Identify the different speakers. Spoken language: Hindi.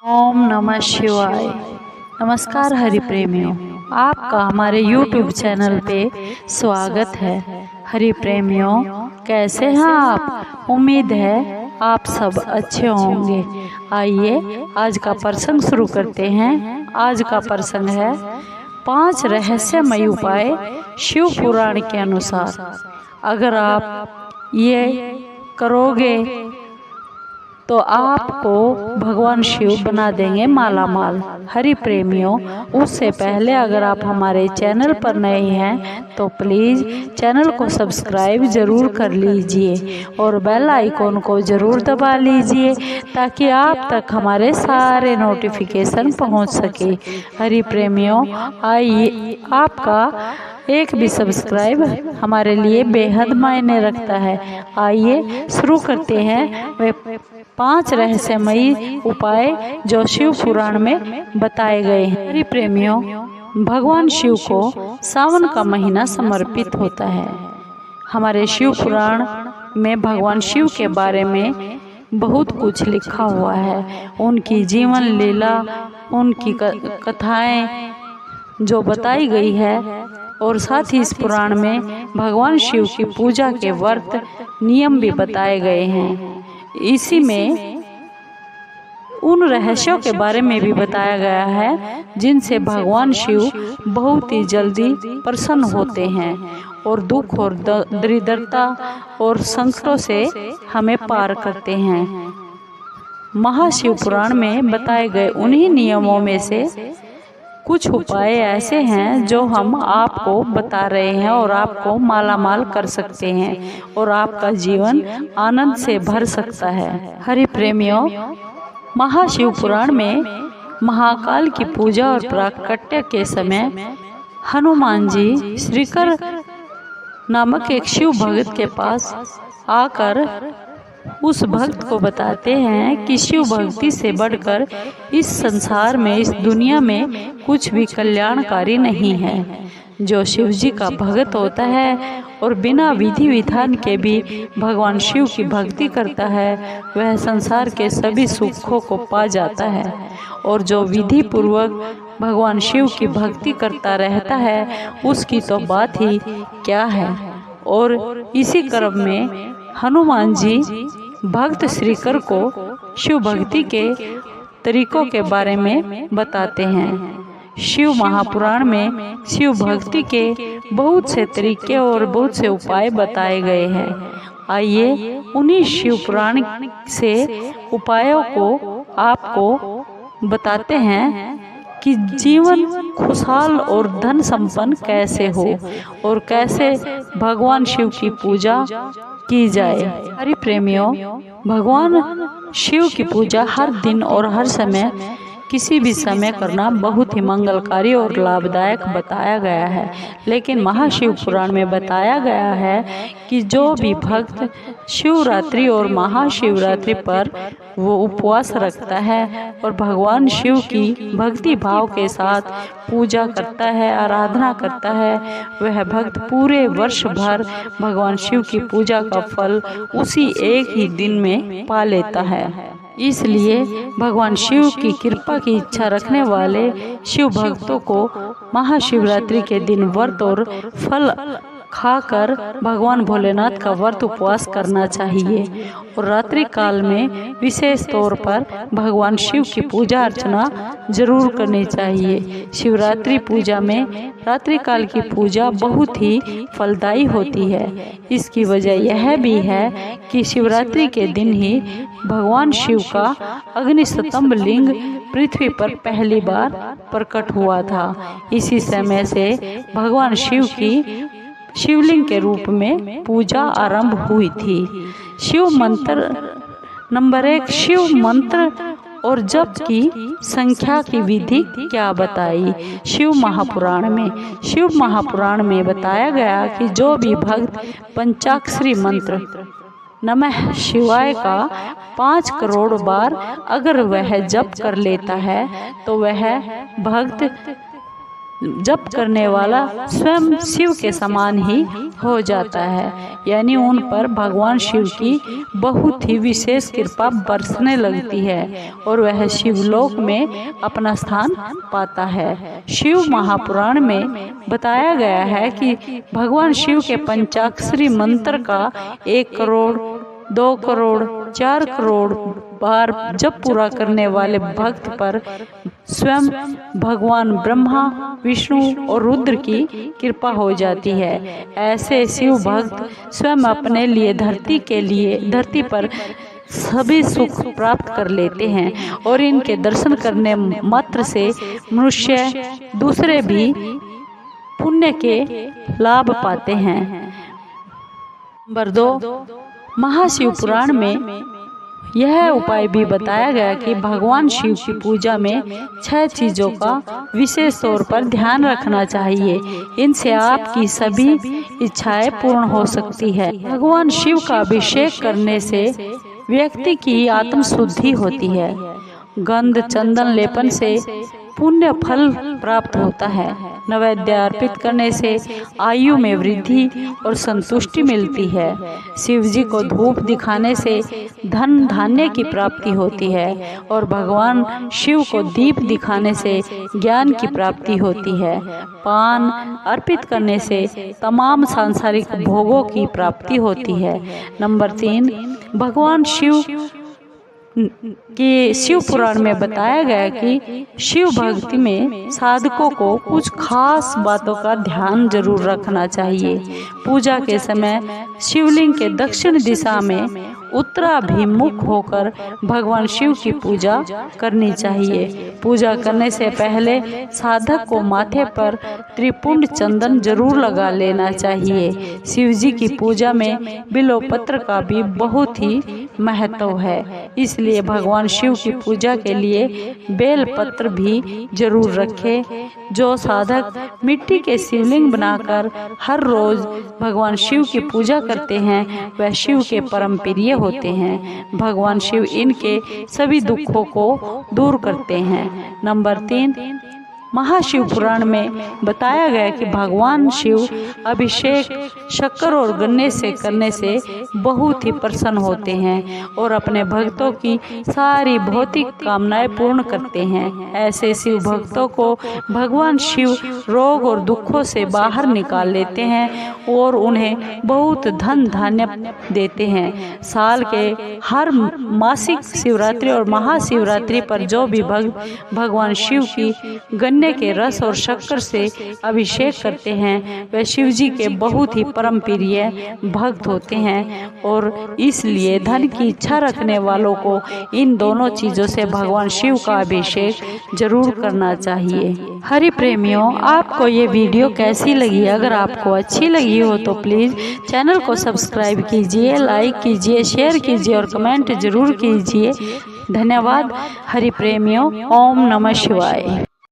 Speaker 1: ओम नमः शिवाय। नमस्कार हरि प्रेमियों, आपका हमारे YouTube चैनल पे स्वागत है। हरि प्रेमियों, कैसे हैं आप? उम्मीद है आप सब अच्छे होंगे। आइए आज का प्रसंग शुरू करते हैं। आज का प्रसंग है 5 रहस्यमय उपाय शिव पुराण के अनुसार। अगर आप ये करोगे तो आपको भगवान शिव बना देंगे माला माल। हरि प्रेमियों, उससे पहले अगर आप हमारे चैनल पर नए हैं तो प्लीज़ चैनल को सब्सक्राइब ज़रूर कर लीजिए और बेल आइकॉन को ज़रूर दबा लीजिए ताकि आप तक हमारे सारे नोटिफिकेशन पहुंच सके। हरि प्रेमियों, आइए, आपका एक भी सब्सक्राइब हमारे लिए बेहद मायने रखता है। आइए शुरू करते हैं वे 5 रहस्यमयी उपाय जो शिव पुराण में बताए गए हैं। हरि प्रेमियों, भगवान शिव को सावन का महीना समर्पित होता है। हमारे शिव पुराण में भगवान शिव के बारे में बहुत कुछ लिखा हुआ है। उनकी जीवन लीला, उनकी कथाएं जो बताई गई है और साथ ही इस पुराण में भगवान शिव की पूजा के व्रत नियम भी बताए गए हैं। इसी में उन रहस्यों के बारे में भी बताया गया है जिनसे भगवान शिव बहुत ही जल्दी प्रसन्न होते हैं और दुख और दरिद्रता और संकटों से हमें पार करते हैं। महाशिव पुराण में बताए गए उन्हीं नियमों में से कुछ उपाय ऐसे हैं जो हम आपको बता रहे हैं और आपको माला माल कर सकते हैं और आपका जीवन आनंद से भर सकता है। हरि प्रेमियों, महाशिव पुराण में महाकाल की पूजा और प्राकट्य के समय हनुमान जी श्रीकर नामक एक शिव भक्त के पास आकर उस भक्त को बताते हैं कि शिव भक्ति से बढ़कर इस संसार में, इस दुनिया में कुछ भी कल्याणकारी नहीं है। जो शिव जी का भक्त होता है और बिना विधि विधान के भी भगवान शिव की भक्ति करता है, वह संसार के सभी सुखों को पा जाता है। और जो विधि पूर्वक भगवान शिव की भक्ति करता रहता है, उसकी तो बात ही क्या है। और इसी क्रम में हनुमान जी भक्त श्रीकर को शिव भक्ति के तरीकों के बारे में बताते हैं। शिव महापुराण में शिव भक्ति के बहुत से तरीके और बहुत से उपाय बताए गए हैं। आइए उन्हीं शिव पुराण से उपायों को आपको बताते हैं कि जीवन खुशहाल और धन संपन्न कैसे हो और कैसे भगवान शिव की पूजा की जाए। हरि प्रेमियों, भगवान शिव की पूजा हर दिन और हर समय किसी भी समय करना बहुत ही मंगलकारी और लाभदायक बताया गया है। लेकिन महाशिव पुराण में बताया गया है कि जो भी भक्त शिवरात्रि और महाशिवरात्रि पर वो उपवास रखता है और भगवान शिव की भक्ति भाव के साथ पूजा करता है, आराधना करता है, वह भक्त पूरे वर्ष भर भगवान शिव की पूजा का फल उसी एक ही दिन में पा लेता है। इसलिए भगवान शिव की कृपा की इच्छा रखने वाले शिव भक्तों को महाशिवरात्रि के दिन व्रत और फल खाकर भगवान भोलेनाथ का व्रत उपवास करना चाहिए और रात्रि काल में विशेष तौर पर भगवान शिव की पूजा अर्चना जरूर करनी चाहिए। शिवरात्रि पूजा में रात्रि काल की पूजा बहुत ही फलदायी होती है। इसकी वजह यह भी है कि शिवरात्रि के दिन ही भगवान शिव का अग्निस्तंभ लिंग पृथ्वी पर पहली बार प्रकट हुआ था। इसी समय से भगवान शिव की शिवलिंग के रूप में पूजा आरंभ हुई थी। शिव मंत्र नंबर 1, शिव मंत्र और जप की संख्या की विधि क्या बताई शिव महापुराण में बताया गया कि जो भी भक्त पंचाक्षरी मंत्र नमः शिवाय का 5 करोड़ बार अगर वह जप कर लेता है तो वह भक्त जप करने वाला स्वयं शिव के समान ही हो जाता है, यानी उन पर भगवान शिव की बहुत ही विशेष कृपा बरसने लगती है और वह शिवलोक में अपना स्थान पाता है। शिव महापुराण में बताया गया है कि भगवान शिव के पंचाक्षरी मंत्र का 1 करोड़ 2 करोड़ 4 करोड़ बार जब पूरा करने वाले भक्त पर स्वयं भगवान ब्रह्मा, विष्णु और रुद्र की कृपा हो जाती है। ऐसे शिव भक्त स्वयं अपने लिए धरती पर सभी सुख प्राप्त कर लेते हैं और इनके दर्शन करने मात्र से मनुष्य दूसरे भी पुण्य के लाभ पाते हैं। नंबर 2, महाशिव पुराण में यह उपाय भी बताया गया कि भगवान शिव की पूजा में 6 चीजों का विशेष तौर पर ध्यान रखना चाहिए। इनसे आपकी सभी इच्छाएं पूर्ण हो सकती है। भगवान शिव का अभिषेक करने से व्यक्ति की आत्म शुद्धि होती है। गंध चंदन लेपन से पुण्य फल प्राप्त होता है। नैवेद्य अर्पित करने से आयु में वृद्धि और संतुष्टि मिलती है। शिव जी को धूप दिखाने से धन धान्य की प्राप्ति होती है और भगवान शिव को दीप दिखाने से ज्ञान की प्राप्ति होती है। पान अर्पित करने से तमाम सांसारिक भोगों की प्राप्ति होती है। नंबर 3, भगवान शिव कि शिव पुराण में बताया गया कि शिव भक्ति में साधकों को कुछ खास बातों का ध्यान जरूर रखना चाहिए। पूजा के समय शिवलिंग के दक्षिण दिशा में उत्तराभिमुख होकर भगवान शिव की पूजा करनी चाहिए। पूजा करने से पहले साधक को माथे पर त्रिपुंड चंदन जरूर लगा लेना चाहिए। शिव जी की पूजा में बिल्वपत्र का भी बहुत ही महत्व है, इसलिए भगवान शिव की पूजा के लिए बेल पत्र भी जरूर रखें। जो साधक मिट्टी के शिवलिंग बनाकर हर रोज भगवान शिव की पूजा करते हैं वह शिव के परम प्रिय होते हैं। भगवान शिव इनके सभी दुखों को दूर करते हैं। नंबर 3, महाशिव पुराण में बताया गया कि भगवान शिव अभिषेक शक्कर और गन्ने से करने से बहुत ही प्रसन्न होते हैं और अपने भक्तों की सारी भौतिक कामनाएं पूर्ण करते हैं। ऐसे शिव भक्तों को भगवान शिव रोग और दुखों से बाहर निकाल लेते हैं और उन्हें बहुत धन धान्य देते हैं। साल के हर मासिक शिवरात्रि और महाशिवरात्रि पर जो भी भक्त भगवान शिव की गन्ने के रस और शक्कर से अभिषेक करते हैं वे शिव जी के बहुत ही परम प्रिय भक्त होते हैं और इसलिए धन की इच्छा रखने वालों को इन दोनों चीजों से भगवान शिव का अभिषेक जरूर करना चाहिए। हरि प्रेमियों, आपको ये वीडियो कैसी लगी? अगर आपको अच्छी लगी हो तो प्लीज चैनल को सब्सक्राइब कीजिए, लाइक कीजिए, शेयर कीजिए और कमेंट जरूर कीजिए। धन्यवाद। हरि प्रेमियों, ओम नमः शिवाय।